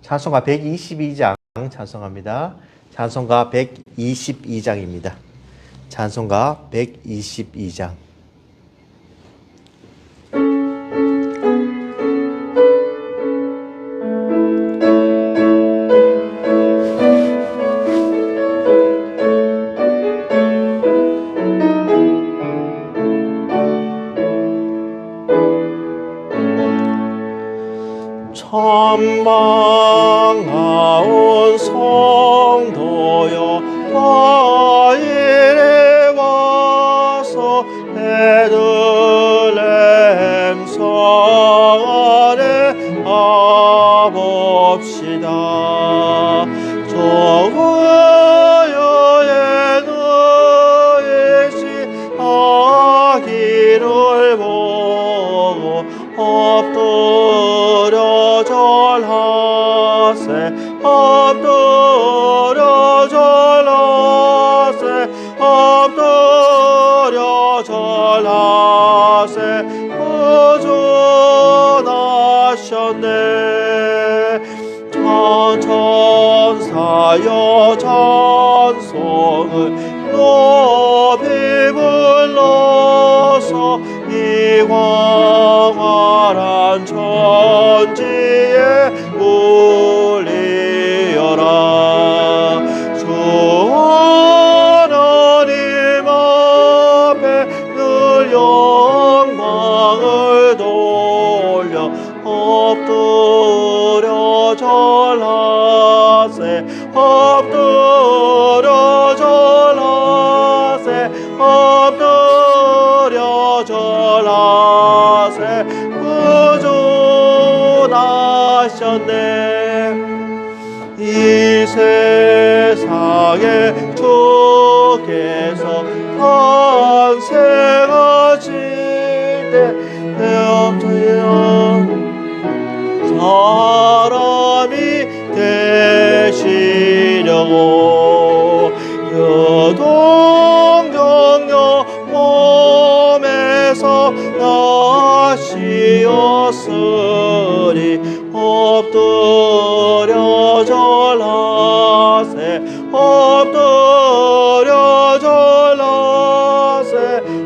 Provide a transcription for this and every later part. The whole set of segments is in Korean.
찬송가 122장 찬송합니다. 찬송가 122장입니다. 찬송가 122장. 천망하온 성도여 과일에 와서 베들레헴 성 안에 가봅시다. 저그여의 의식 아기를 보고 엎드려 절하세 엎드려 절하세 엎드려 절하세 구주나셨네. 천천사여 찬송을 높이 불러서 이 광활한 천지에 울리어라. 주 하나님 앞에 늘 영광을 돌려 엎드려 절하세 엎드려 절하세 엎드려 절하세 구주나셨네. 이 세상에 주께서 탄생하실 때 사람이 되시려고 여동경녀 몸에서 나시었으니 엎드려 절하세 엎드려 절하세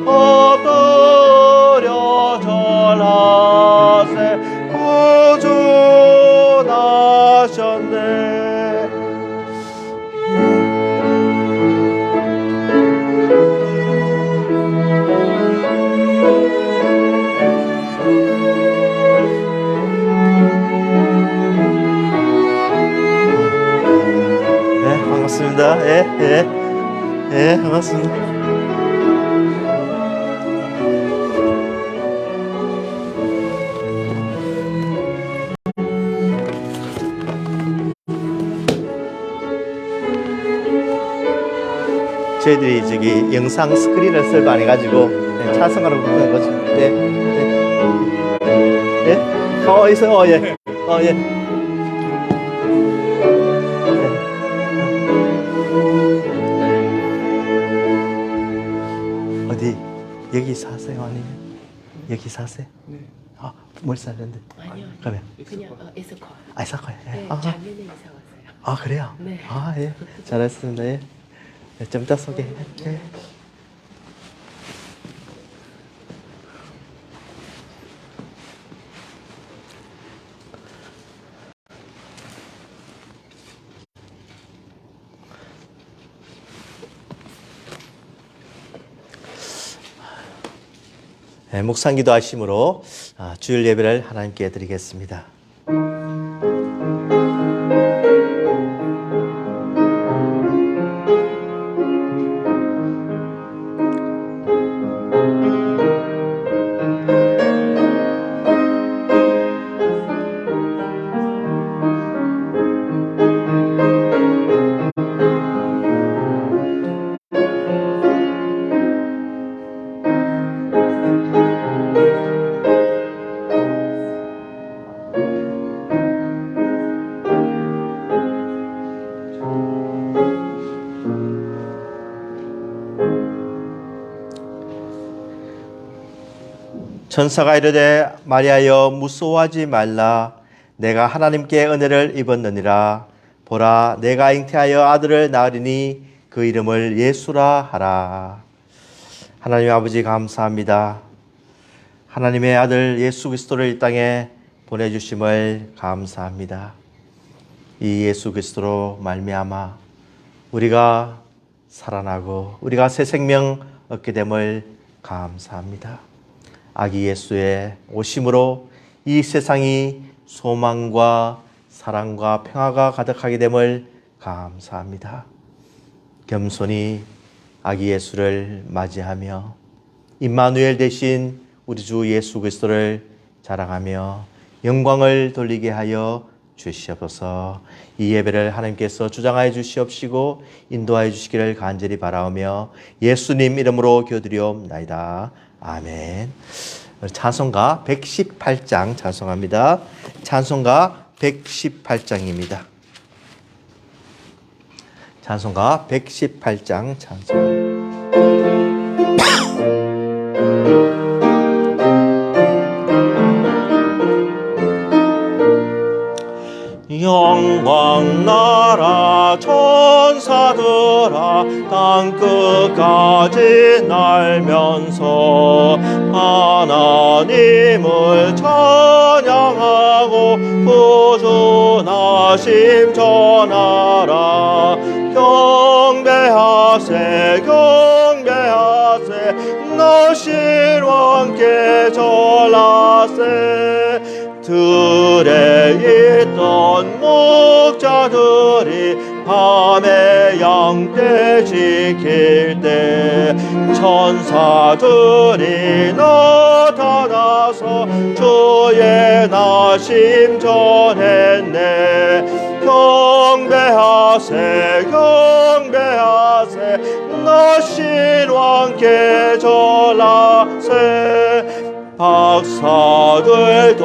엎드려 절하세 구주나셨네. 반갑습니다. 반갑습니다. 저희들이 저기 영상 스크린을 설반해가지고 찬송가를 부르는 거죠. 있어요. 예. 어디 여기 사세요 아니면 여기 사세요? 네. 아, 뭘 사는데? 아니요. 그러면 그냥 에스커. 에스커요. 네, 아, 작년에 이사 왔어요. 아 그래요? 네. 아 예, 잘했습니다. 예. 좀 이따 소개해. 예. 묵상기도 하심으로 주일 예배를 하나님께 드리겠습니다. 천사가 이르되 마리아여 무서워하지 말라. 내가 하나님께 은혜를 입었느니라. 보라, 내가 잉태하여 아들을 낳으리니 그 이름을 예수라 하라. 하나님 아버지 감사합니다. 하나님의 아들 예수 그리스도를 이 땅에 보내주심을 감사합니다. 이 예수 그리스도로 말미암아 우리가 살아나고 우리가 새 생명 얻게 됨을 감사합니다. 아기 예수의 오심으로 이 세상이 소망과 사랑과 평화가 가득하게 됨을 감사합니다. 겸손히 아기 예수를 맞이하며 임마누엘 대신 우리 주 예수 그리스도를 자랑하며 영광을 돌리게 하여 주시옵소서. 이 예배를 하나님께서 주장하여 주시옵시고 인도하여 주시기를 간절히 바라오며 예수님 이름으로 기도드리옵나이다. 아멘. 찬송가 118장 찬송합니다. 찬송가 118장입니다. 찬송가 118장 찬송. 영광 나라 천사들아 땅끝까지 날면서 하나님을 찬양하고 구주나심 전하라. 경배하세 경배하세 너신 왕께 절하세. 들에 있던 목자들이 밤에 양떼 지킬 때 천사들이 나타나서 주의 나심 전했네. 경배하세 경배하세 너신 왕께 절하세. 박사들도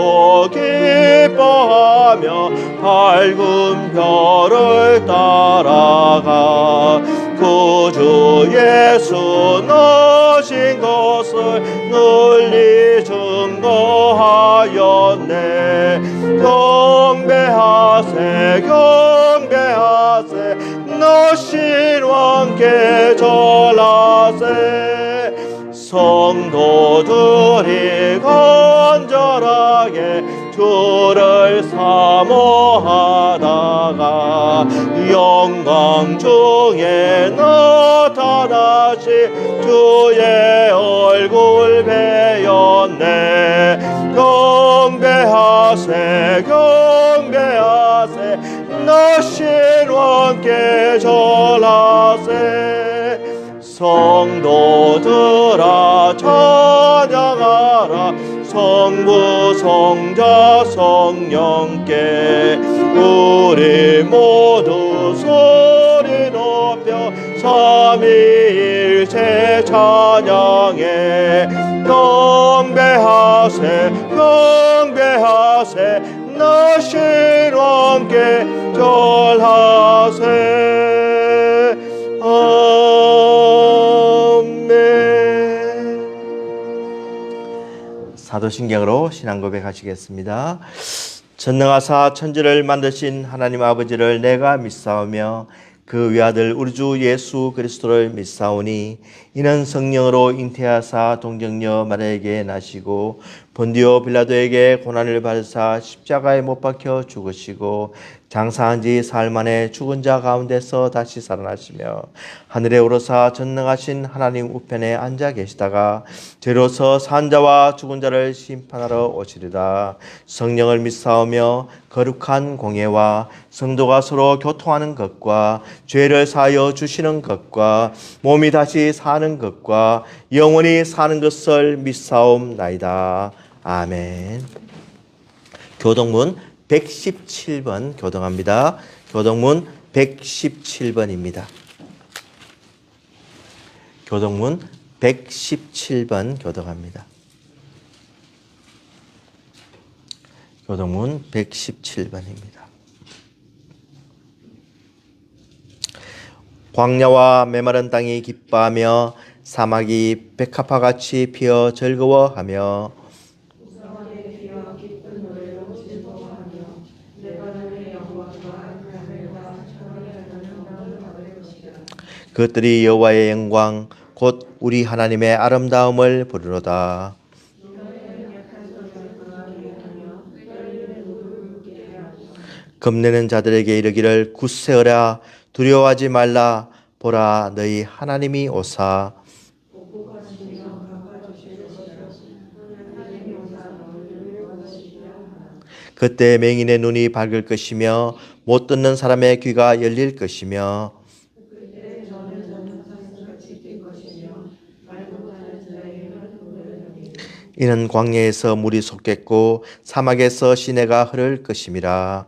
기뻐하며 밝은 별을 따라가 구주 예수 나신 것을 널리 증거하였네. 경배하세 경배하세 너신 왕께 절하세. 성도들이 간절하게 주를 사모하다가 영광 중에 나타나시 주의 얼굴 배웠네. 경배하세 경배하세 너신 왕께 절하세. 성도들아 찬양하라. 성부 성자 성령께 우리 모두 소리 높여 삼위일체 찬양해. 경배하세 경배하세 너신 왕께 절하세. 사도신경으로 신앙 고백하시겠습니다. 전능하사 천지를 만드신 하나님 아버지를 내가 믿사오며 그 외아들 우리 주 예수 그리스도를 믿사오니 이는 성령으로 잉태하사 동정녀 마리아에게 나시고 본디오 빌라도에게 고난을 받으사 십자가에 못 박혀 죽으시고 장사한 지 사흘 만에 죽은 자 가운데서 다시 살아나시며 하늘에 오르사 전능하신 하나님 우편에 앉아 계시다가 뒤로서 산 자와 죽은 자를 심판하러 오시리라. 성령을 믿사오며 거룩한 공예와 성도가 서로 교통하는 것과 죄를 사하여 주시는 것과 몸이 다시 사는 것과 영원히 사는 것을 믿사옵나이다. 아멘. 교동문 117번 교동합니다. 교동문 117번입니다. 교동문 117번 교동합니다. 교동문 117번입니다. 광야와 메마른 땅이 기뻐하며 사막이 백합화같이 피어 즐거워하며 그것들이 여호와의 영광 곧 우리 하나님의 아름다움을 부르노다. 겁내는 자들에게 이르기를 굳세어라 두려워하지 말라 보라 너희 하나님이 오사. 그때 맹인의 눈이 밝을 것이며 못 듣는 사람의 귀가 열릴 것이며 이는 광야에서 물이 솟겠고 사막에서 시내가 흐를 것임이라.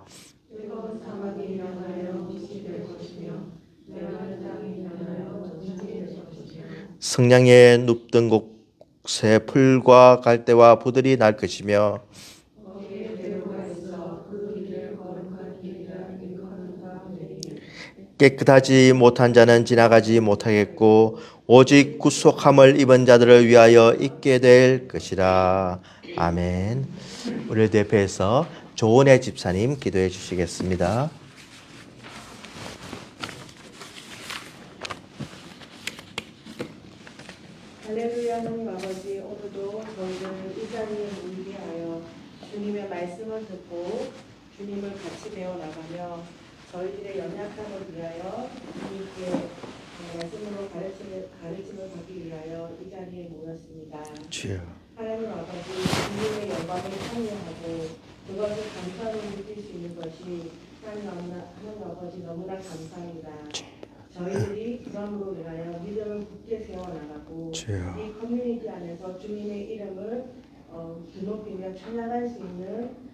성냥에 눕던 곳에 풀과 갈대와 부들이 날 것이며 깨끗하지 못한 자는 지나가지 못하겠고 오직 구속함을 입은 자들을 위하여 있게 될 것이라. 아멘. 우리를 대표해서 조은혜 집사님 기도해 주시겠습니다. 할렐루야. 하나님 아버지, 오늘도 저희를 이 자리에 모이게 하여 주님의 말씀을 듣고 주님을 같이 배워나가며 저희들의 연약함을 위하여 주님께 말씀으로 가르침을 받기 위하여 이 자리에 모였습니다. 주여. 하나님 아버지, 주님의 영광에 참여하고 그것을 감사로 느낄 수 있는 것이 하나님 아버지 너무나 감사합니다. 저희들이 그럼으로 인하여 믿음을 굳게 세워나가고 이 커뮤니티 안에서 주님의 이름을 드높이며 찬양할 수 있는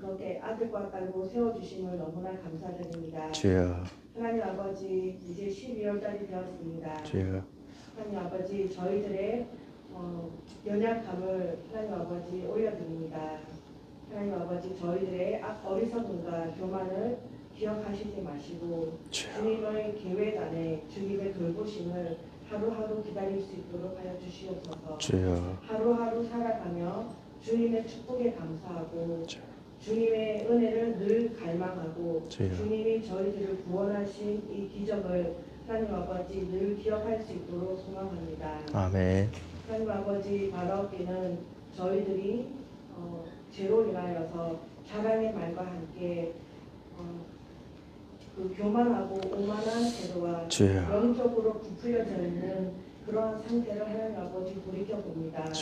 그렇게 아들과 딸로 세워주심을 너무나 감사드립니다. 주여. 하나님 아버지, 이제 12월 달이 되었습니다. 주여. 하나님 아버지, 저희들의 연약함을 하나님 아버지 올려드립니다. 하나님 아버지, 저희들의 어리석음과 교만을 기억하시지 마시고 주님의 계획 안에 주님의 돌보심을 하루하루 기다릴 수 있도록 하여 주시옵소서. 하루하루 살아가며 주님의 축복에 감사하고 주님의 은혜를 늘 갈망하고 주님이 저희들을 구원하신 이 기적을 하나님 아버지 늘 기억할 수 있도록 소망합니다. 아멘. 하나님 아버지, 바라옵기는 저희들이 죄로 인하여서 자랑의 말과 함께 그 교만하고 오만한 태도와 영적으로 부풀려져 있는 그러한 상태를 하나님 아버지 돌이켜봅니다.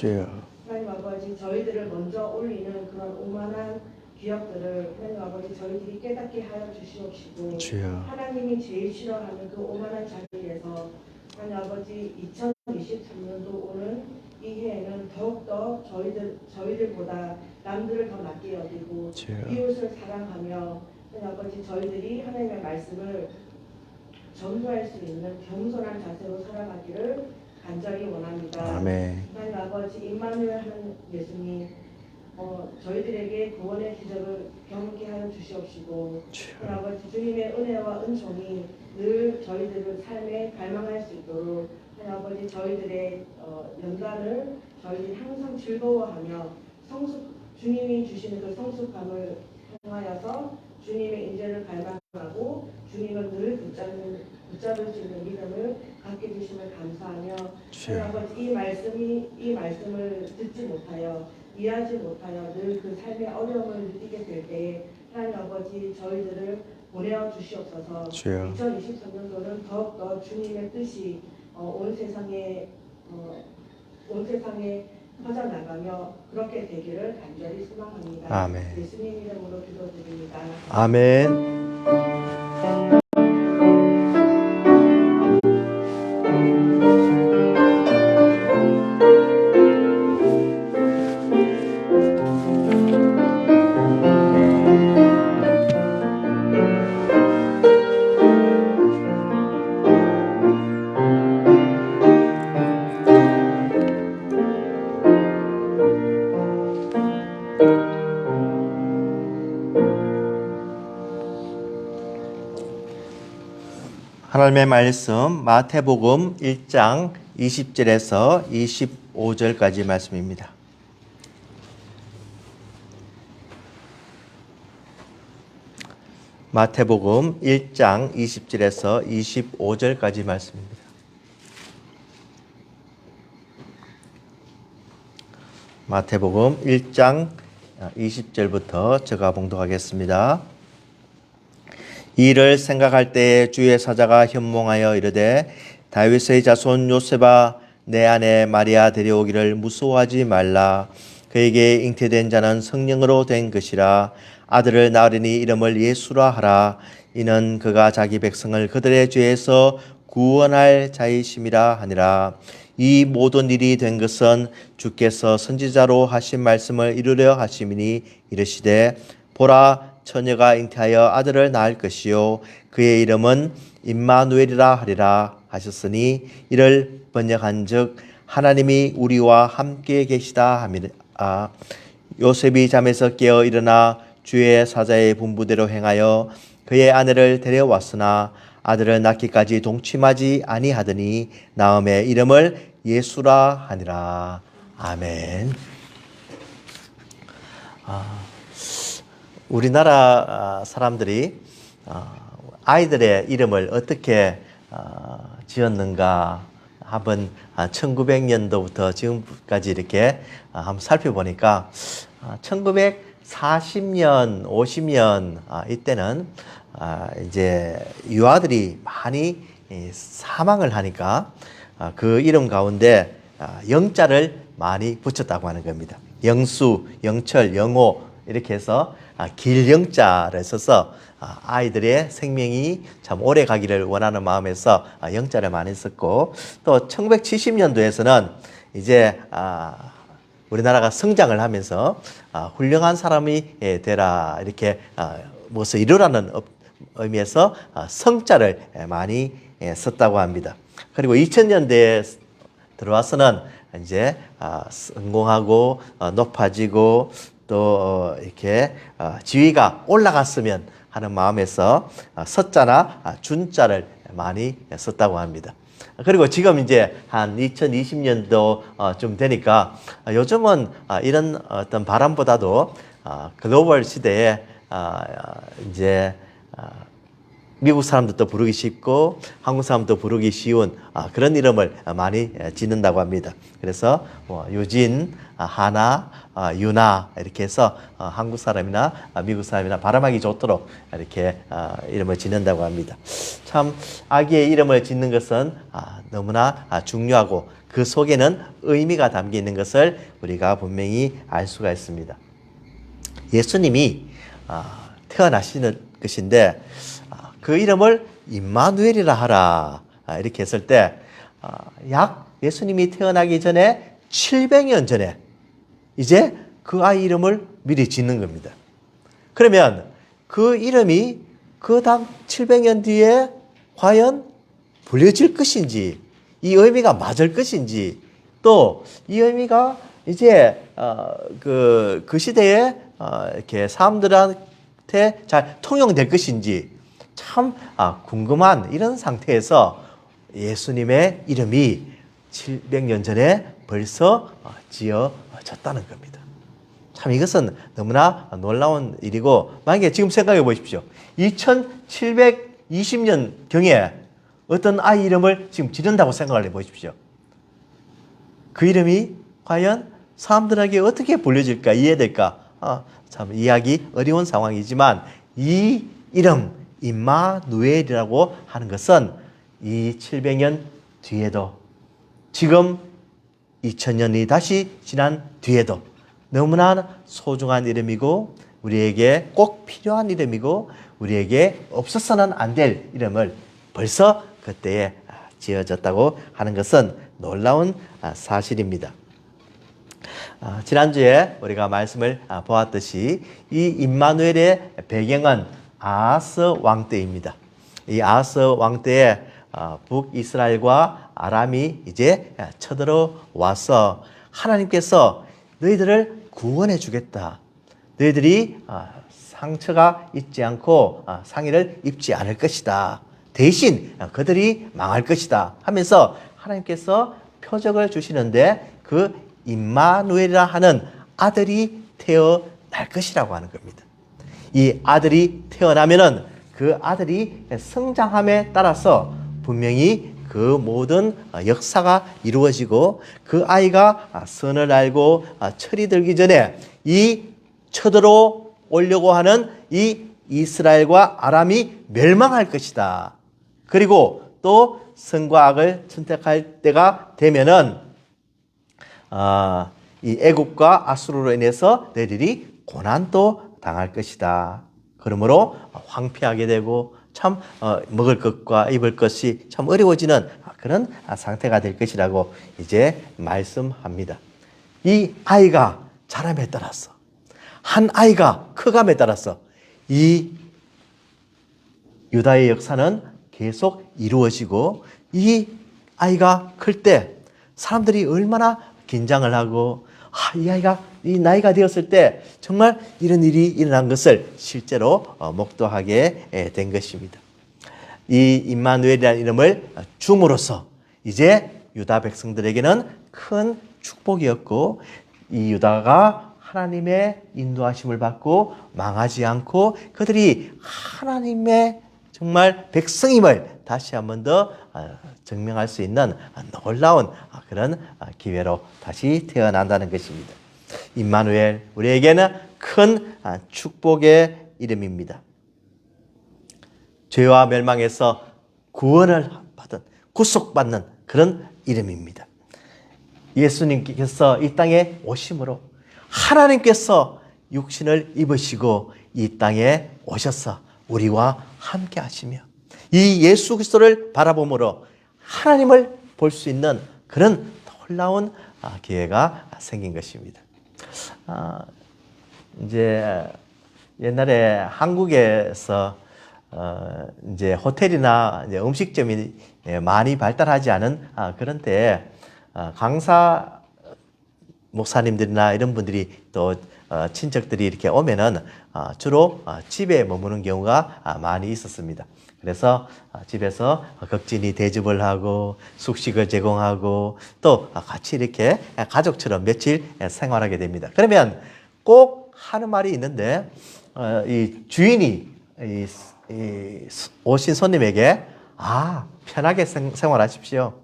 하나님 아버지, 저희들을 먼저 올리는 그런 오만한 기억들을 하나님 아버지 저희들이 깨닫게 하여 주시옵시고 하나님이 제일 싫어하는 그 오만한 자리에서 하나님 아버지 2023년도 오는 이 해에는 더욱더 저희들보다 남들을 더 낮게 여기고 이웃을 사랑하며 하나님 아버지 저희들이 하나님의 말씀을 전수할 수 있는 겸손한 자세로 살아가기를 간절히 원합니다. 아멘. 하나님 아버지, 임마누엘 하는 예수님, 저희들에게 구원의 기적을 경험케 하여 주시옵시고 하나님 아버지 주님의 은혜와 은총이 늘 저희들을 삶에 갈망할 수 있도록 하나님 아버지 저희들의 연단을 저희들이 항상 즐거워하며 주님이 주시는 그 성숙함을 통하여서 주님의 인재를 갈망하고 주님을 늘 붙잡을 수 있는 믿음을 갖게 주심을 감사하며 하나님 아버지 이 말씀을 듣지 못하여 이해하지 못하여 늘 그 삶의 어려움을 느끼게 될 때에 하나님 아버지 저희들을 보내어 주시옵소서. 2023년도는 더욱더 주님의 뜻이 온 세상에 퍼져나가며 그렇게 되기를 간절히 소망합니다. 아멘. 예수님 이름으로 기도드립니다. 아멘. 하나님의 말씀 마태복음 1장 20절에서 25절까지 말씀입니다. 마태복음 1장 20절에서 25절까지 말씀입니다. 마태복음 1장 20절부터 제가 봉독하겠습니다. 이 일을 생각할 때에 주의 사자가 현몽하여 이르되 다윗의 자손 요셉아 내 아내 마리아 데려오기를 무서워하지 말라. 그에게 잉태된 자는 성령으로 된 것이라. 아들을 낳으리니 이름을 예수라 하라. 이는 그가 자기 백성을 그들의 죄에서 구원할 자이심이라 하니라. 이 모든 일이 된 것은 주께서 선지자로 하신 말씀을 이루려 하심이니 이르시되 보라 처녀가 잉태하여 아들을 낳을 것이요 그의 이름은 임마누엘이라 하리라 하셨으니 이를 번역한즉 하나님이 우리와 함께 계시다 함이라. 요셉이 잠에서 깨어 일어나 주의 사자의 분부대로 행하여 그의 아내를 데려왔으나 아들을 낳기까지 동침하지 아니하더니 나음에 이름을 예수라 하니라. 아멘. 우리나라 사람들이 아이들의 이름을 어떻게 지었는가 한번 1900년도부터 지금까지 이렇게 한번 살펴보니까 1940년, 50년 이때는 이제 유아들이 많이 사망을 하니까 그 이름 가운데 영자를 많이 붙였다고 하는 겁니다. 영수, 영철, 영호 이렇게 해서 길영자를 써서 아이들의 생명이 참 오래 가기를 원하는 마음에서 영자를 많이 썼고 또 1970년도에서는 이제 우리나라가 성장을 하면서 훌륭한 사람이 되라 이렇게 무엇을 이루라는 의미에서 성자를 많이 썼다고 합니다. 그리고 2000년대에 들어와서는 이제 성공하고 높아지고 또 이렇게 지위가 올라갔으면 하는 마음에서 서자나 준자를 많이 썼다고 합니다. 그리고 지금 이제 한 2020년도 좀 되니까 요즘은 이런 어떤 바람보다도 글로벌 시대에 이제 미국 사람들도 부르기 쉽고 한국 사람도 부르기 쉬운 그런 이름을 많이 짓는다고 합니다. 그래서 유진, 하나, 유나 이렇게 해서 한국 사람이나 미국 사람이나 발음하기 좋도록 이렇게 이름을 짓는다고 합니다. 참 아기의 이름을 짓는 것은 너무나 중요하고 그 속에는 의미가 담겨 있는 것을 우리가 분명히 알 수가 있습니다. 예수님이 태어나시는 것인데 그 이름을 임마누엘이라 하라 이렇게 했을 때 약 예수님이 태어나기 전에 700년 전에 이제 그 아이 이름을 미리 짓는 겁니다. 그러면 그 이름이 그 다음 700년 뒤에 과연 불려질 것인지 이 의미가 맞을 것인지 또 이 의미가 이제 그 시대에 이렇게 사람들한테 잘 통용될 것인지 참 궁금한 이런 상태에서 예수님의 이름이 700년 전에 벌써 지어졌다는 겁니다. 참 이것은 너무나 놀라운 일이고 만약에 지금 생각해 보십시오. 2720년경에 어떤 아이 이름을 지금 지른다고 생각을 해 보십시오. 그 이름이 과연 사람들에게 어떻게 불려질까 이해될까 참 이해하기 어려운 상황이지만 이 이름 임마누엘이라고 하는 것은 이 700년 뒤에도 지금 2000년이 다시 지난 뒤에도 너무나 소중한 이름이고 우리에게 꼭 필요한 이름이고 우리에게 없어서는 안 될 이름을 벌써 그때에 지어졌다고 하는 것은 놀라운 사실입니다. 지난주에 우리가 말씀을 보았듯이 이 임마누엘의 배경은 아하스 왕 때입니다. 이 아하스 왕 때에 북이스라엘과 아람이 이제 쳐들어와서 하나님께서 너희들을 구원해 주겠다. 너희들이 상처가 있지 않고 상해를 입지 않을 것이다. 대신 그들이 망할 것이다 하면서 하나님께서 표적을 주시는데 그 임마누엘이라 하는 아들이 태어날 것이라고 하는 겁니다. 이 아들이 태어나면은 그 아들이 성장함에 따라서 분명히 그 모든 역사가 이루어지고 그 아이가 선을 알고 철이 들기 전에 이 쳐들어 오려고 하는 이 이스라엘과 아람이 멸망할 것이다. 그리고 또 선과 악을 선택할 때가 되면은 이 애굽과 아수르로 인해서 너희들이 고난도 당할 것이다. 그러므로 황폐하게 되고 참 먹을 것과 입을 것이 참 어려워지는 그런 상태가 될 것이라고 이제 말씀합니다. 이 아이가 자람에 따라서 한 아이가 커감에 따라서 이 유다의 역사는 계속 이루어지고 이 아이가 클 때 사람들이 얼마나 긴장을 하고 이 아이가 이 나이가 되었을 때 정말 이런 일이 일어난 것을 실제로 목도하게 된 것입니다. 이 임마누엘이라는 이름을 줌으로써 이제 유다 백성들에게는 큰 축복이었고 이 유다가 하나님의 인도하심을 받고 망하지 않고 그들이 하나님의 정말 백성임을 다시 한 번 더 증명할 수 있는 놀라운 그런 기회로 다시 태어난다는 것입니다. 임마누엘, 우리에게는 큰 축복의 이름입니다. 죄와 멸망에서 구원을 받은, 구속받는 그런 이름입니다. 예수님께서 이 땅에 오심으로 하나님께서 육신을 입으시고 이 땅에 오셔서 우리와 함께 하시며 이 예수 그리스도를 바라봄으로 하나님을 볼 수 있는 그런 놀라운 기회가 생긴 것입니다. 이제 옛날에 한국에서 이제 호텔이나 이제 음식점이 많이 발달하지 않은 그런 때에 강사 목사님들이나 이런 분들이 또 친척들이 이렇게 오면은 주로 집에 머무는 경우가 많이 있었습니다. 그래서 집에서 극진히 대접을 하고 숙식을 제공하고 또 같이 이렇게 가족처럼 며칠 생활하게 됩니다. 그러면 꼭 하는 말이 있는데 이 주인이 오신 손님에게 편하게 생활하십시오.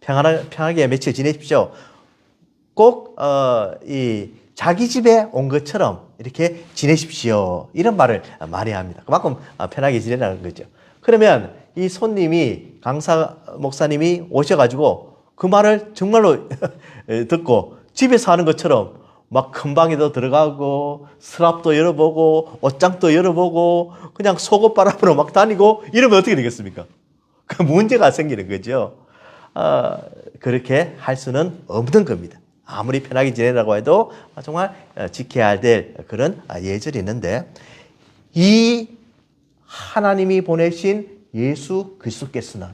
편하게 며칠 지내십시오. 꼭 이 자기 집에 온 것처럼 이렇게 지내십시오. 이런 말을 많이 합니다. 그만큼 편하게 지내라는 거죠. 그러면 이 손님이 강사 목사님이 오셔가지고 그 말을 정말로 듣고 집에서 하는 것처럼 막 큰 방에도 들어가고 서랍도 열어보고 옷장도 열어보고 그냥 속옷바람으로 막 다니고 이러면 어떻게 되겠습니까? 그 문제가 생기는 거죠. 그렇게 할 수는 없는 겁니다. 아무리 편하게 지내라고 해도 정말 지켜야 될 그런 예절이 있는데 이 하나님이 보내신 예수 그리스도께서는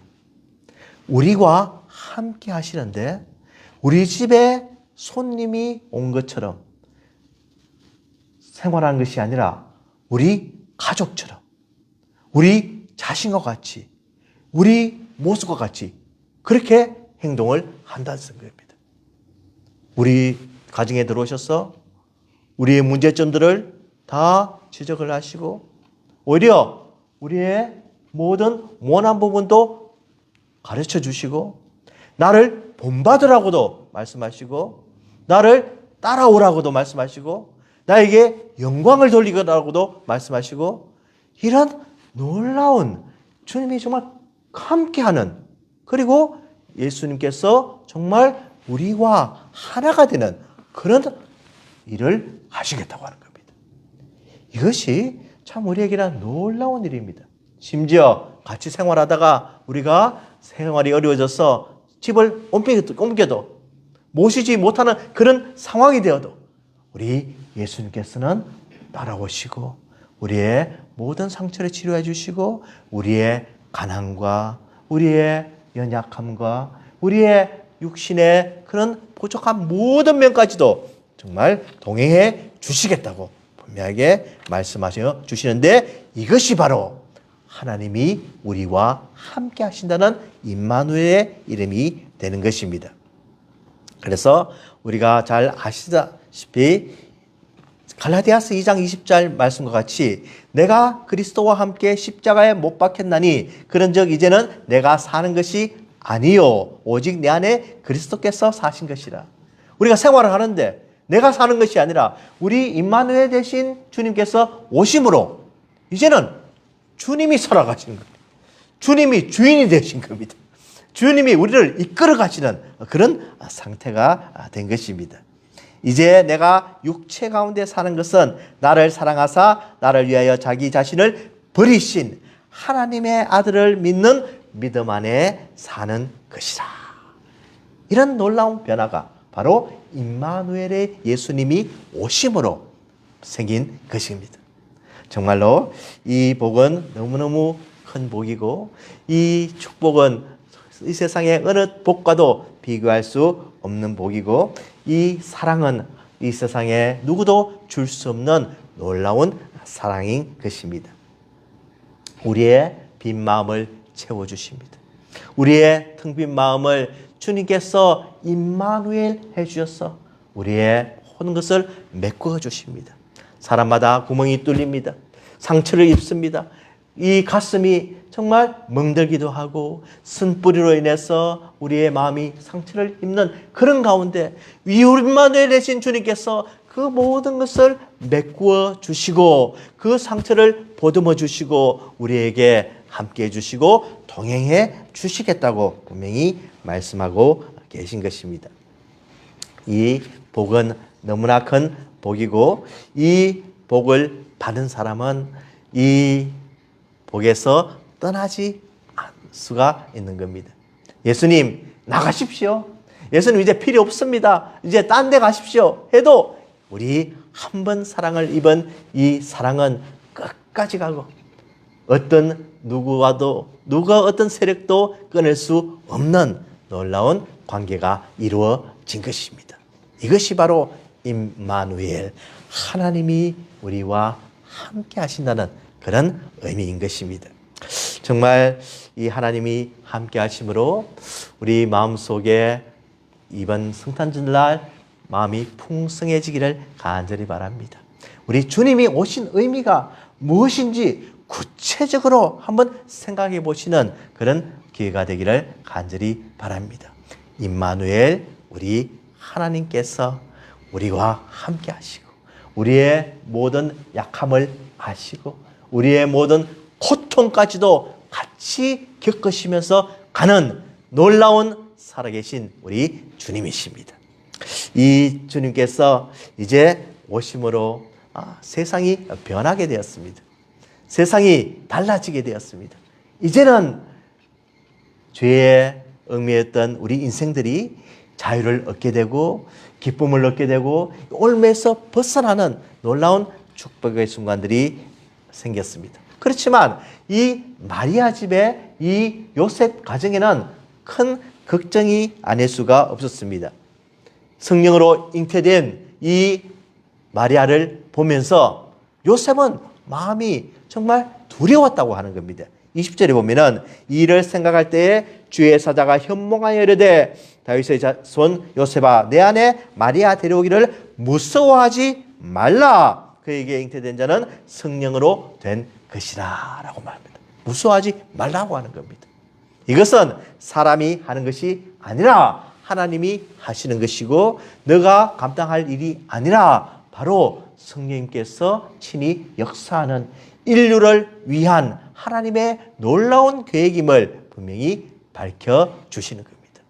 우리와 함께 하시는데 우리 집에 손님이 온 것처럼 생활하는 것이 아니라 우리 가족처럼 우리 자신과 같이 우리 모습과 같이 그렇게 행동을 한다는 겁니다. 우리 가정에 들어오셔서 우리의 문제점들을 다 지적을 하시고 오히려 우리의 모든 모난 부분도 가르쳐 주시고 나를 본받으라고도 말씀하시고 나를 따라오라고도 말씀하시고 나에게 영광을 돌리라고도 말씀하시고 이런 놀라운 주님이 정말 함께하는 그리고 예수님께서 정말 우리와 하나가 되는 그런 일을 하시겠다고 하는 겁니다. 이것이 참 우리에게는 놀라운 일입니다. 심지어 같이 생활하다가 우리가 생활이 어려워져서 집을 옮겨도 모시지 못하는 그런 상황이 되어도 우리 예수님께서는 따라오시고 우리의 모든 상처를 치료해 주시고 우리의 가난과 우리의 연약함과 우리의 육신의 그런 부족한 모든 면까지도 정말 동행해 주시겠다고 분명하게 말씀하셔 주시는데 이것이 바로 하나님이 우리와 함께 하신다는 임마누엘의 이름이 되는 것입니다. 그래서 우리가 잘 아시다시피 갈라디아서 2장 20절 말씀과 같이 내가 그리스도와 함께 십자가에 못 박혔나니 그런즉 이제는 내가 사는 것이 아니요 오직 내 안에 그리스도께서 사신 것이라. 우리가 생활을 하는데 내가 사는 것이 아니라 우리 임마누엘 되신 주님께서 오심으로 이제는 주님이 살아가시는 겁니다. 주님이 주인이 되신 겁니다. 주님이 우리를 이끌어 가시는 그런 상태가 된 것입니다. 이제 내가 육체 가운데 사는 것은 나를 사랑하사 나를 위하여 자기 자신을 버리신 하나님의 아들을 믿는 믿음 안에 사는 것이라. 이런 놀라운 변화가 바로 임마누엘의 예수님이 오심으로 생긴 것입니다. 정말로 이 복은 너무너무 큰 복이고 이 축복은 이 세상의 어느 복과도 비교할 수 없는 복이고 이 사랑은 이 세상에 누구도 줄 수 없는 놀라운 사랑인 것입니다. 우리의 빈 마음을 채워주십니다. 우리의 텅 빈 마음을 주님께서 임마누엘 해주셔서 우리의 모든 것을 메꿔 주십니다. 사람마다 구멍이 뚫립니다. 상처를 입습니다. 이 가슴이 정말 멍들기도 하고 쓴뿌리로 인해서 우리의 마음이 상처를 입는 그런 가운데 임마누엘 되신 주님께서 그 모든 것을 메꾸어 주시고 그 상처를 보듬어 주시고 우리에게 함께 해 주시고 동행해 주시겠다고 분명히 말씀하고 계신 것입니다. 이 복은 너무나 큰 복이고 이 복을 받은 사람은 이 복에서 떠나지 않을 수가 있는 겁니다. 예수님 나가십시오. 예수님 이제 필요 없습니다. 이제 딴 데 가십시오. 해도 우리 한 번 사랑을 입은 이 사랑은 끝까지 가고 어떤 누구와도 누가 어떤 세력도 끊을 수 없는 놀라운 관계가 이루어진 것입니다. 이것이 바로 임마누엘 하나님이 우리와 함께 하신다는 그런 의미인 것입니다. 정말 이 하나님이 함께 하심으로 우리 마음속에 이번 성탄절날 마음이 풍성해지기를 간절히 바랍니다. 우리 주님이 오신 의미가 무엇인지 구체적으로 한번 생각해 보시는 그런 기회가 되기를 간절히 바랍니다. 임마누엘 우리 하나님께서 우리와 함께 하시고 우리의 모든 약함을 아시고 우리의 모든 고통까지도 같이 겪으시면서 가는 놀라운 살아계신 우리 주님이십니다. 이 주님께서 이제 오심으로 세상이 변하게 되었습니다. 세상이 달라지게 되었습니다. 이제는 죄에 얽매였던 우리 인생들이 자유를 얻게 되고 기쁨을 얻게 되고 올매에서 벗어나는 놀라운 축복의 순간들이 생겼습니다. 그렇지만 이 마리아 집에 이 요셉 가정에는 큰 걱정이 아닐 수가 없었습니다. 성령으로 잉태된 이 마리아를 보면서 요셉은 마음이 정말 두려웠다고 하는 겁니다. 20절에 보면은 이를 생각할 때에 주의 사자가 현몽하여 이르되 다윗의 자손 요셉아 내 안에 마리아 데려오기를 무서워하지 말라. 그에게 잉태된 자는 성령으로 된 것이라 라고 말합니다. 무서워하지 말라고 하는 겁니다. 이것은 사람이 하는 것이 아니라 하나님이 하시는 것이고 너가 감당할 일이 아니라 바로 성령님께서 친히 역사하는 인류를 위한 하나님의 놀라운 계획임을 분명히 밝혀주시는 겁니다.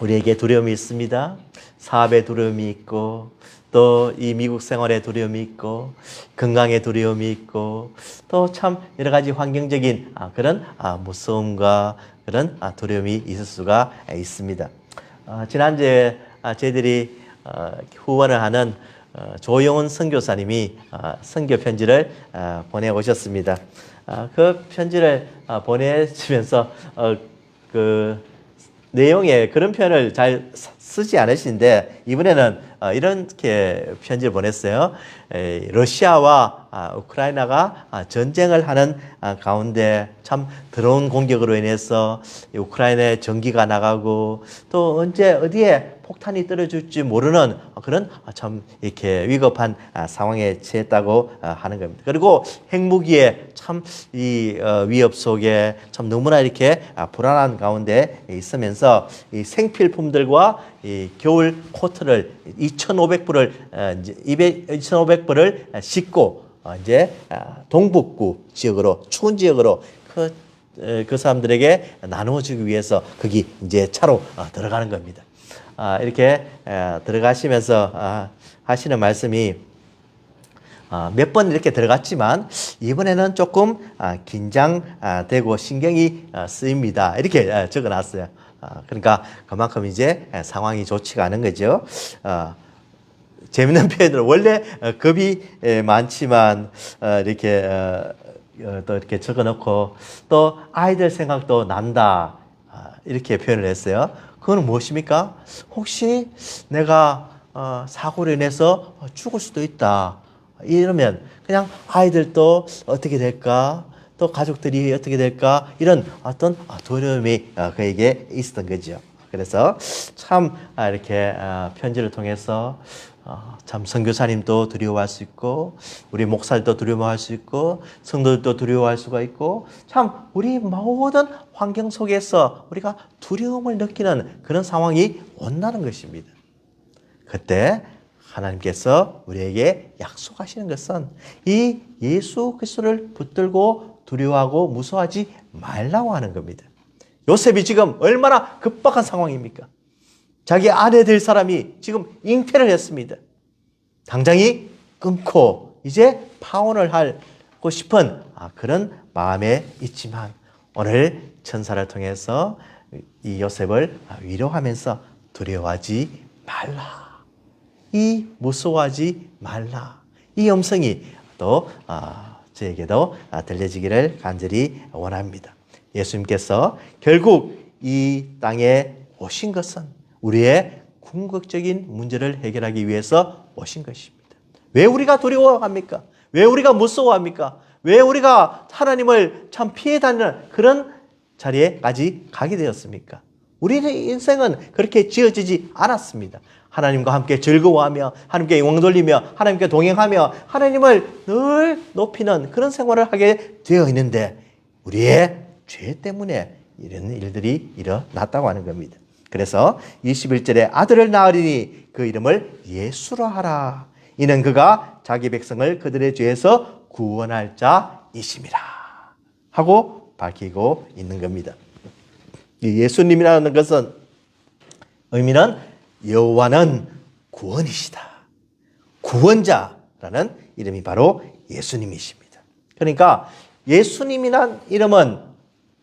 우리에게 두려움이 있습니다. 사업에 두려움이 있고 또 이 미국 생활에 두려움이 있고 건강에 두려움이 있고 또 참 여러 가지 환경적인 그런 무서움과 그런 두려움이 있을 수가 있습니다. 지난주에 저희들이 후원을 하는 조용훈 선교사님이 선교 편지를 보내오셨습니다. 그 편지를 보내주면서 그 내용에 그런 표현을 잘 쓰지 않으신데 이번에는 이렇게 편지를 보냈어요. 러시아와 우크라이나가 전쟁을 하는 가운데 참 더러운 공격으로 인해서 우크라이나의 전기가 나가고 또 언제 어디에 폭탄이 떨어질지 모르는 그런 참 이렇게 위급한 상황에 처했다고 하는 겁니다. 그리고 핵무기의 참 이 위협 속에 참 너무나 이렇게 불안한 가운데 있으면서 이 생필품들과 이 겨울 코트를 2,500불을 2,500불을 싣고 이제 동북부 지역으로 추운 지역으로 그 사람들에게 나누어주기 위해서 거기 이제 차로 들어가는 겁니다. 이렇게 들어가시면서 하시는 말씀이 몇 번 이렇게 들어갔지만 이번에는 조금 긴장되고 신경이 쓰입니다. 이렇게 적어놨어요. 그러니까 그만큼 이제 상황이 좋지가 않은 거죠. 재밌는 표현으로 원래 겁이 많지만 이렇게 또 이렇게 적어놓고 또 아이들 생각도 난다 이렇게 표현을 했어요. 그건 무엇입니까? 혹시 내가 사고로 인해서 죽을 수도 있다. 이러면 그냥 아이들도 어떻게 될까? 또 가족들이 어떻게 될까? 이런 어떤 두려움이 그에게 있었던 거죠. 그래서 참 이렇게 편지를 통해서 참 선교사님도 두려워할 수 있고 우리 목사들도 두려워할 수 있고 성도들도 두려워할 수가 있고 참 우리 모든 환경 속에서 우리가 두려움을 느끼는 그런 상황이 온다는 것입니다. 그때 하나님께서 우리에게 약속하시는 것은 이 예수 그리스도를 붙들고 두려워하고 무서워하지 말라고 하는 겁니다. 요셉이 지금 얼마나 급박한 상황입니까? 자기 아내 될 사람이 지금 잉태를 했습니다. 당장이 끊고 이제 파혼을 하고 싶은 그런 마음에 있지만 오늘 천사를 통해서 이 요셉을 위로하면서 두려워하지 말라. 이 무서워하지 말라. 이 음성이 또 저에게도 들려지기를 간절히 원합니다. 예수님께서 결국 이 땅에 오신 것은 우리의 궁극적인 문제를 해결하기 위해서 오신 것입니다. 왜 우리가 두려워합니까? 왜 우리가 무서워합니까? 왜 우리가 하나님을 참 피해 다니는 그런 자리에까지 가게 되었습니까? 우리의 인생은 그렇게 지어지지 않았습니다. 하나님과 함께 즐거워하며 하나님께 영광 돌리며 하나님께 동행하며 하나님을 늘 높이는 그런 생활을 하게 되어 있는데 우리의 죄 때문에 이런 일들이 일어났다고 하는 겁니다. 그래서 21절에 아들을 낳으리니 그 이름을 예수라 하라. 이는 그가 자기 백성을 그들의 죄에서 구원할 자이심이라 하고 밝히고 있는 겁니다. 이 예수님이라는 것은 의미는 여호와는 구원이시다. 구원자라는 이름이 바로 예수님이십니다. 그러니까 예수님이란 이름은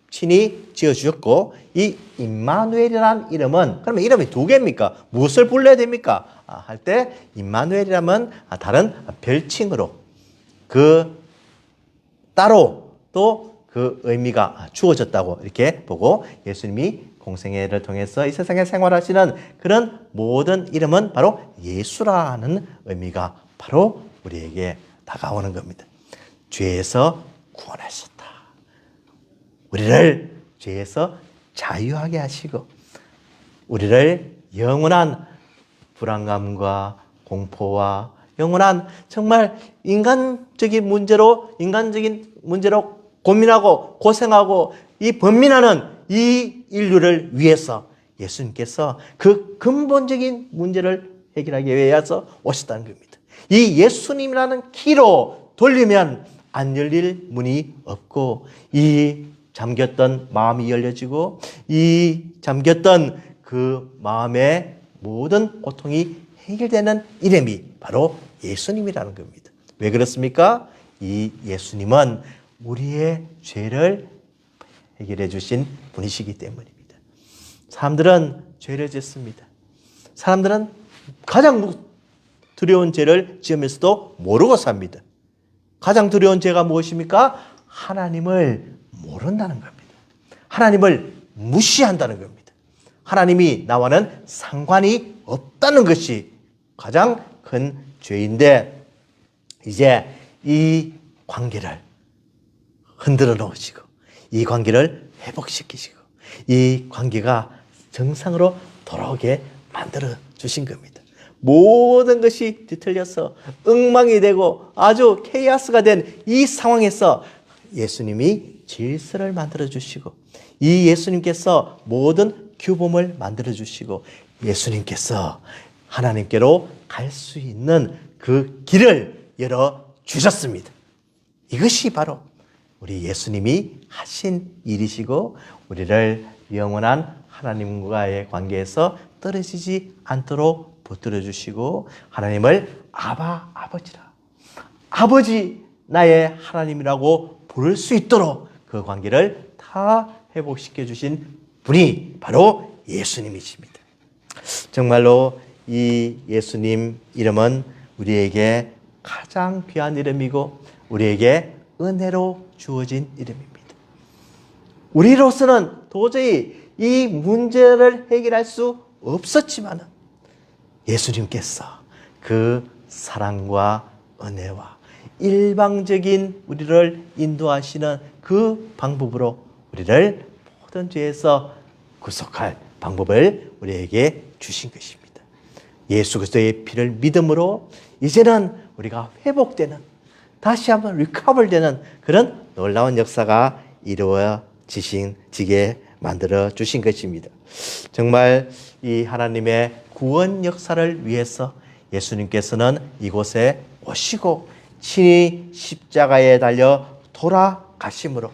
친히 지어주셨고 이 임마누엘이라는 이름은 그러면 이름이 두 개입니까? 무엇을 불러야 됩니까? 할 때 임마누엘이라면 다른 별칭으로 그 따로 또 그 의미가 주어졌다고 이렇게 보고 예수님이 공생애를 통해서 이 세상에 생활하시는 그런 모든 이름은 바로 예수라는 의미가 바로 우리에게 다가오는 겁니다. 죄에서 구원하셨다. 우리를 죄에서 자유하게 하시고 우리를 영원한 불안감과 공포와 영원한 정말 인간적인 문제로 고민하고 고생하고 이 번민하는 이 인류를 위해서 예수님께서 그 근본적인 문제를 해결하기 위해서 오셨다는 겁니다. 이 예수님이라는 키로 돌리면 안 열릴 문이 없고 이 잠겼던 마음이 열려지고 이 잠겼던 그 마음의 모든 고통이 해결되는 이름이 바로 예수님이라는 겁니다. 왜 그렇습니까? 이 예수님은 우리의 죄를 해결해 주신 분이시기 때문입니다. 사람들은 죄를 짓습니다. 사람들은 가장 두려운 죄를 지으면서도 모르고 삽니다. 가장 두려운 죄가 무엇입니까? 하나님을 모른다는 겁니다. 하나님을 무시한다는 겁니다. 하나님이 나와는 상관이 없다는 것이 가장 큰 죄인데 이제 이 관계를 흔들어 놓으시고 이 관계를 회복시키시고 이 관계가 정상으로 돌아오게 만들어 주신 겁니다. 모든 것이 뒤틀려서 엉망이 되고 아주 케이아스가 된 이 상황에서 예수님이 질서를 만들어 주시고 이 예수님께서 모든 규범을 만들어 주시고 예수님께서 하나님께로 갈 수 있는 그 길을 열어 주셨습니다. 이것이 바로 우리 예수님이 하신 일이시고 우리를 영원한 하나님과의 관계에서 떨어지지 않도록 붙들어 주시고 하나님을 아버지라 아버지 나의 하나님이라고 부를 수 있도록 그 관계를 다 회복시켜 주신 분이 바로 예수님이십니다. 정말로 이 예수님 이름은 우리에게 가장 귀한 이름이고 우리에게 은혜로 주어진 이름입니다. 우리로서는 도저히 이 문제를 해결할 수 없었지만 예수님께서 그 사랑과 은혜와 일방적인 우리를 인도하시는 그 방법으로 우리를 모든 죄에서 구속할 방법을 우리에게 주신 것입니다. 예수 그리스도의 피를 믿음으로 이제는 우리가 회복되는 다시 한번 리커버되는 그런 놀라운 역사가 이루어지게 만들어 주신 것입니다. 정말 이 하나님의 구원 역사를 위해서 예수님께서는 이곳에 오시고 친히 십자가에 달려 돌아가심으로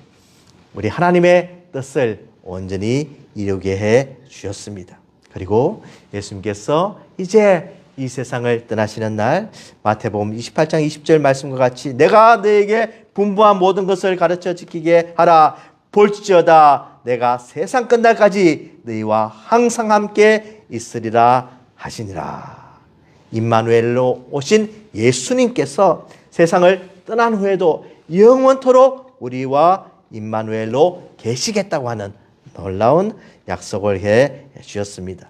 우리 하나님의 뜻을 온전히 이루게 해 주셨습니다. 그리고 예수님께서 이제 이 세상을 떠나시는 날 마태복음 28장 20절 말씀과 같이 내가 너에게 분부한 모든 것을 가르쳐 지키게 하라. 볼지어다 내가 세상 끝날까지 너희와 항상 함께 있으리라 하시니라. 임마누엘로 오신 예수님께서 세상을 떠난 후에도 영원토록 우리와 임마누엘로 계시겠다고 하는 놀라운 약속을 해 주셨습니다.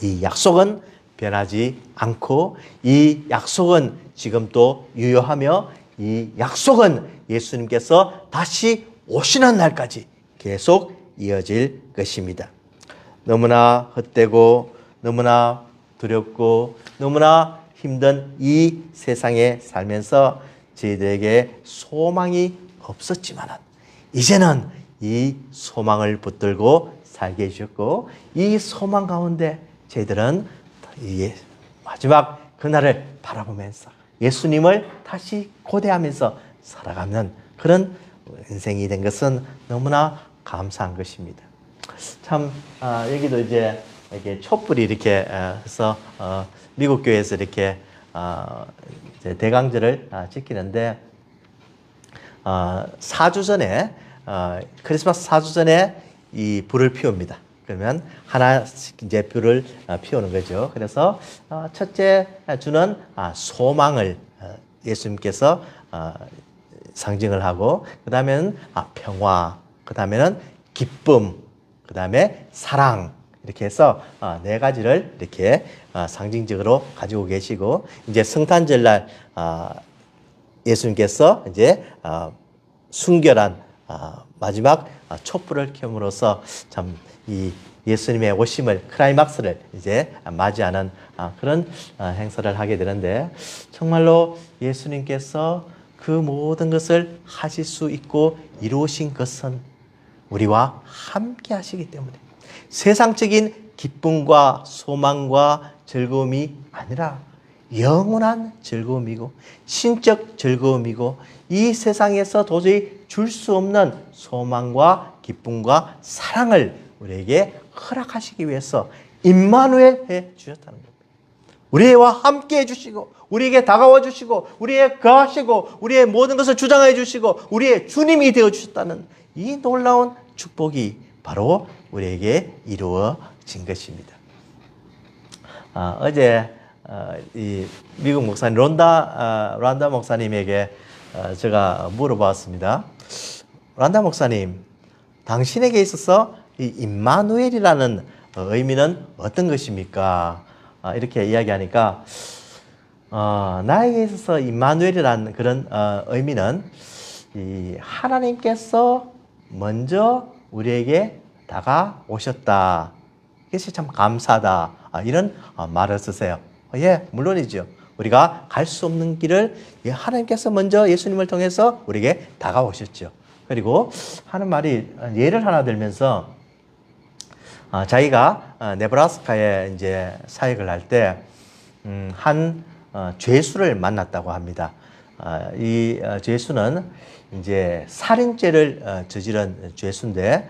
이 약속은 변하지 않고 이 약속은 지금도 유효하며 이 약속은 예수님께서 다시 오시는 날까지 계속 이어질 것입니다. 너무나 헛되고 너무나 두렵고 너무나 힘든 이 세상에 살면서 저희들에게 소망이 없었지만 이제는 이 소망을 붙들고 살게 해주셨고 이 소망 가운데 저희들은 이 마지막 그날을 바라보면서 예수님을 다시 고대하면서 살아가는 그런 인생이 된 것은 너무나 감사한 것입니다. 참 여기도 이제 이렇게 촛불이 이렇게 해서 미국 교회에서 이렇게 이제 대강절을 지키는데 4주 전에 크리스마스 4주 전에 이 불을 피웁니다. 그러면 하나씩 이제 불을 피우는 거죠. 그래서 첫째 주는 소망을 예수님께서 상징을 하고 그 다음에는 평화, 그 다음에는 기쁨, 그 다음에 사랑 이렇게 해서 네 가지를 이렇게 상징적으로 가지고 계시고 이제 성탄절날 예수님께서 이제 순결한 마지막 촛불을 켬으로써 참 이 예수님의 오심을 클라이막스를 이제 맞이하는 그런 행사를 하게 되는데 정말로 예수님께서 그 모든 것을 하실 수 있고 이루신 것은 우리와 함께 하시기 때문에 세상적인 기쁨과 소망과 즐거움이 아니라 영원한 즐거움이고 신적 즐거움이고 이 세상에서 도저히 줄 수 없는 소망과 기쁨과 사랑을 우리에게 허락하시기 위해서 임마누엘 해 주셨다는 겁니다. 우리와 함께 해주시고 우리에게 다가와 주시고 우리에 거하시고 우리의 모든 것을 주장해 주시고 우리의 주님이 되어 주셨다는 이 놀라운 축복이 바로 우리에게 이루어진 것입니다. 어제 이 미국 목사님 란다 목사님에게 제가 물어봤습니다. 란다 목사님, 당신에게 있어서 이 임마누엘이라는 의미는 어떤 것입니까? 이렇게 이야기하니까 나에게 있어서 임마누엘이라는 그런 의미는 이 하나님께서 먼저 우리에게 다가오셨다. 이것이 참 감사하다. 이런 말을 쓰세요. 예, 물론이죠. 우리가 갈 수 없는 길을 하나님께서 먼저 예수님을 통해서 우리에게 다가오셨죠. 그리고 하는 말이 예를 하나 들면서 자기가 네브라스카에 이제 사역을 할 때 한 죄수를 만났다고 합니다. 이 죄수는 이제 살인죄를 저지른 죄수인데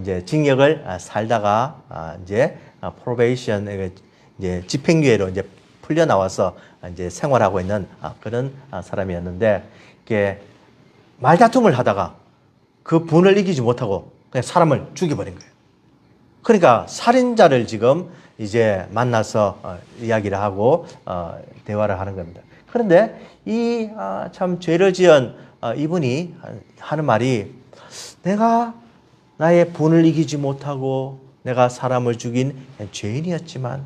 이제 징역을 살다가 이제 프로베이션 이제 집행유예로 이제 풀려 나와서 이제 생활하고 있는 그런 사람이었는데 이게 말다툼을 하다가 그 분을 이기지 못하고 그냥 사람을 죽여버린 거예요. 그러니까 살인자를 지금 이제 만나서 이야기를 하고 대화를 하는 겁니다. 그런데 이 참 죄를 지은 이분이 하는 말이 내가 나의 분을 이기지 못하고 내가 사람을 죽인 죄인이었지만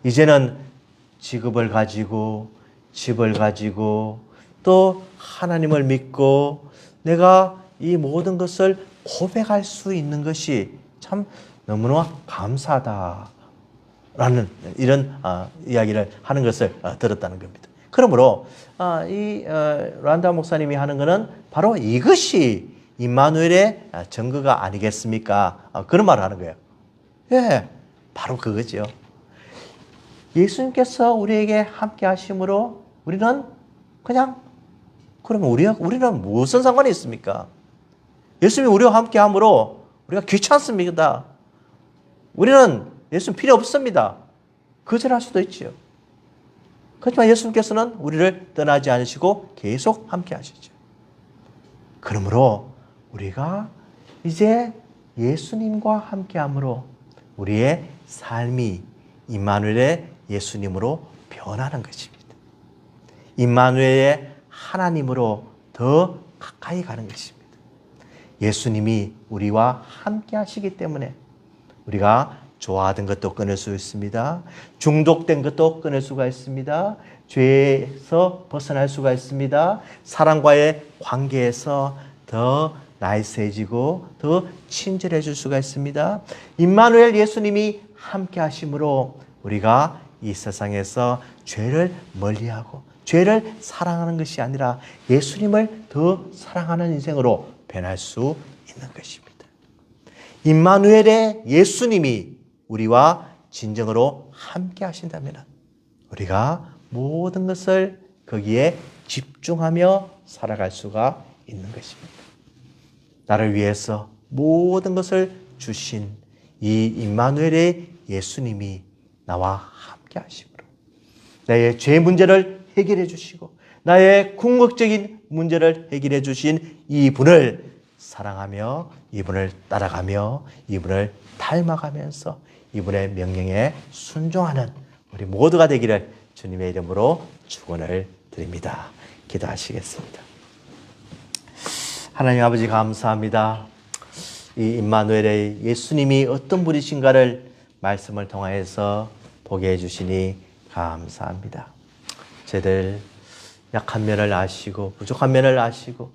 이제는 직업을 가지고 집을 가지고 또 하나님을 믿고 내가 이 모든 것을 고백할 수 있는 것이 참 너무나 감사하다라는 이런 이야기를 하는 것을 들었다는 겁니다. 그러므로 이 란다 목사님이 하는 것은 바로 이것이 임마누엘의 증거가 아니겠습니까? 그런 말을 하는 거예요. 예, 바로 그거죠. 예수님께서 우리에게 함께 하심으로 우리는 그냥 그러면 우리는 무슨 상관이 있습니까? 예수님이 우리와 함께 함으로 우리가 귀찮습니다. 우리는 예수님 필요 없습니다. 거절할 수도 있지요. 그렇지만 예수님께서는 우리를 떠나지 않으시고 계속 함께 하시죠. 그러므로 우리가 이제 예수님과 함께 함으로 우리의 삶이 임마누엘의 예수님으로 변하는 것입니다. 임마누엘의 하나님으로 더 가까이 가는 것입니다. 예수님이 우리와 함께 하시기 때문에 우리가 좋아하던 것도 끊을 수 있습니다. 중독된 것도 끊을 수가 있습니다. 죄에서 벗어날 수가 있습니다. 사람과의 관계에서 더 나이스해지고 더 친절해질 수가 있습니다. 임마누엘 예수님이 함께 하심으로 우리가 이 세상에서 죄를 멀리하고 죄를 사랑하는 것이 아니라 예수님을 더 사랑하는 인생으로 변할 수 있는 것입니다. 임마누엘의 예수님이 우리와 진정으로 함께 하신다면 우리가 모든 것을 거기에 집중하며 살아갈 수가 있는 것입니다. 나를 위해서 모든 것을 주신 이 임마누엘의 예수님이 나와 함께 하심으로 나의 죄 문제를 해결해 주시고 나의 궁극적인 문제를 해결해 주신 이분을 사랑하며 이분을 따라가며 이분을 닮아가면서 이분의 명령에 순종하는 우리 모두가 되기를 주님의 이름으로 축원을 드립니다. 기도하시겠습니다. 하나님 아버지 감사합니다. 이 임마누엘의 예수님이 어떤 분이신가를 말씀을 통하여서 보게 해주시니 감사합니다. 저희들 약한 면을 아시고 부족한 면을 아시고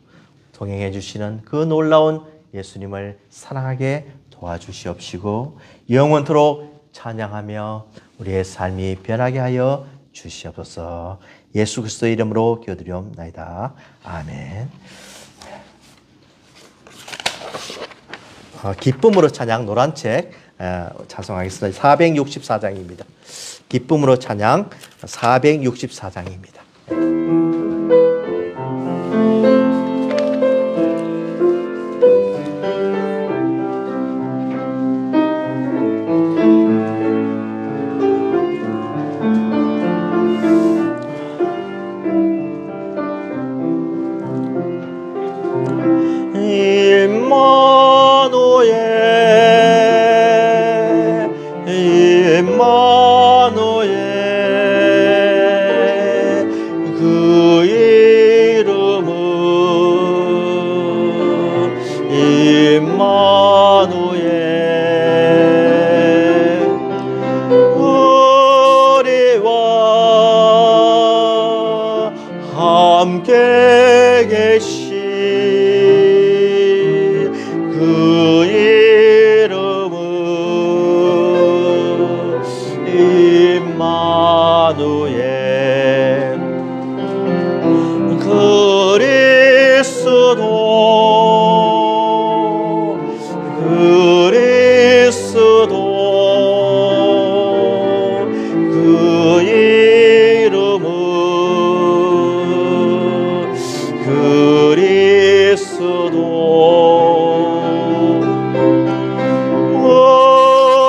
동행해 주시는 그 놀라운 예수님을 사랑하게 도와주시옵시고 영원토록 찬양하며 우리의 삶이 변하게 하여 주시옵소서. 예수 그리스도의 이름으로 기도드리옵나이다. 아멘. 기쁨으로 찬양 노란 책 찬송하겠습니다. 464장입니다. 기쁨으로 찬양 464장입니다.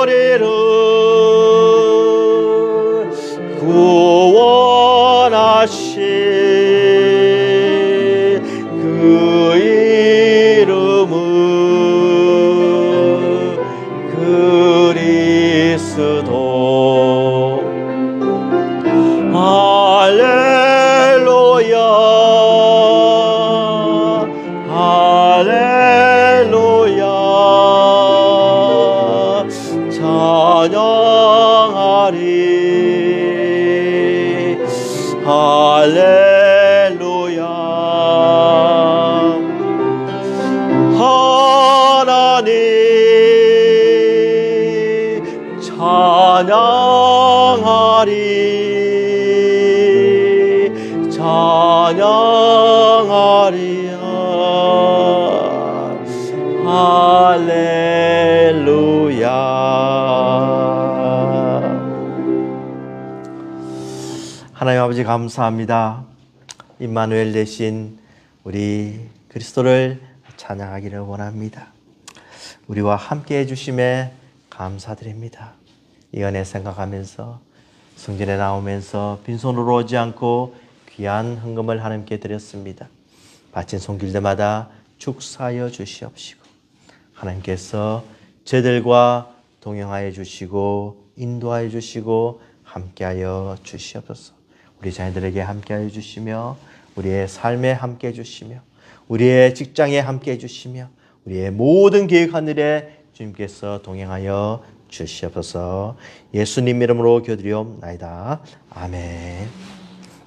우리를 구원하신 그 이름은 그리스도. 할렐루야 할렐루야 찬양하리 할렐루야 하나님 찬양하리 찬양하리야 할렐루야. 하나님 아버지 감사합니다. 임마누엘 되신 우리 그리스도를 찬양하기를 원합니다. 우리와 함께 해주심에 감사드립니다. 이 은혜 생각하면서 성전에 나오면서 빈손으로 오지 않고 귀한 헌금을 하나님께 드렸습니다. 바친 손길들마다 축사하여 주시옵시고 하나님께서 저희들과 동행하여 주시고 인도하여 주시고 함께하여 주시옵소서. 우리 자녀들에게 함께하여 주시며 우리의 삶에 함께해 주시며 우리의 직장에 함께해 주시며 우리의 모든 계획한 일에 주님께서 동행하여 주시옵소서. 예수님 이름으로 기도드리옵나이다. 아멘.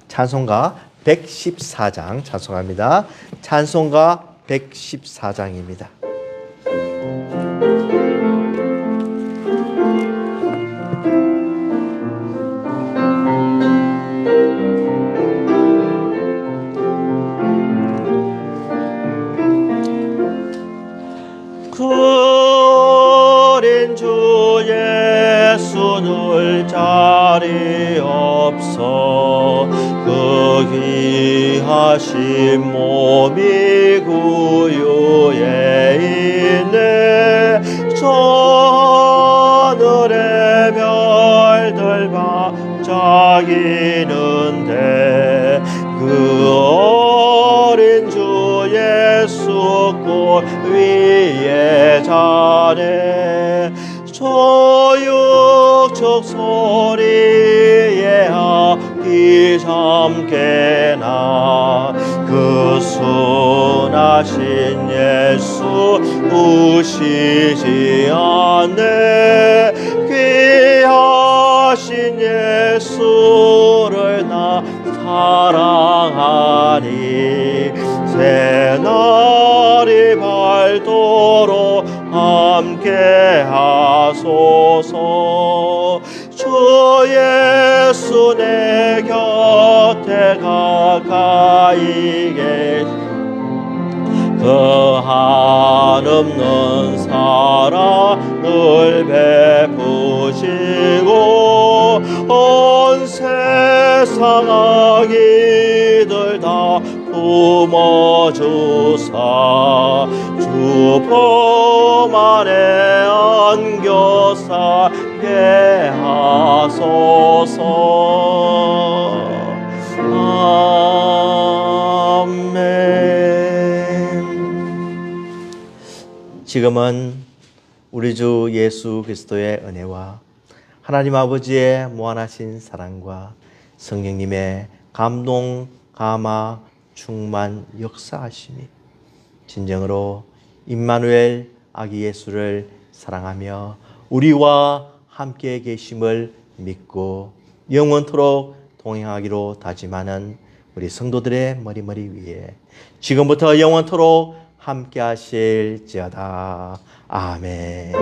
찬송가 114장 찬송합니다. 찬송가 114장입니다. 어린 주 예수를 자리 없어 그 귀하신 몸이 구유에 있네. 저 하늘의 별들 반짝이는데 그 어린 주 예수 꽃 위에 자네 소육적 소리에 아기 잠깨나 그 순하신 예수 우시지 않네. 귀하신 예수를 나 사랑하니 새날이 밝도록 함께 하소서. 주 예수 내 곁에 가까이 계시 그 한없는 사랑을 베푸시고 온 세상 악이들 다 품어주사 주 품 안에 안겨 살게 하소서. 아멘. 지금은 우리 주 예수 그리스도의 은혜와 하나님 아버지의 무한하신 사랑과 성령님의 감동, 감화, 충만, 역사하심이 진정으로 임마누엘 아기 예수를 사랑하며 우리와 함께 계심을 믿고 영원토록 동행하기로 다짐하는 우리 성도들의 머리 위에 지금부터 영원토록 함께 하실지어다. 아멘.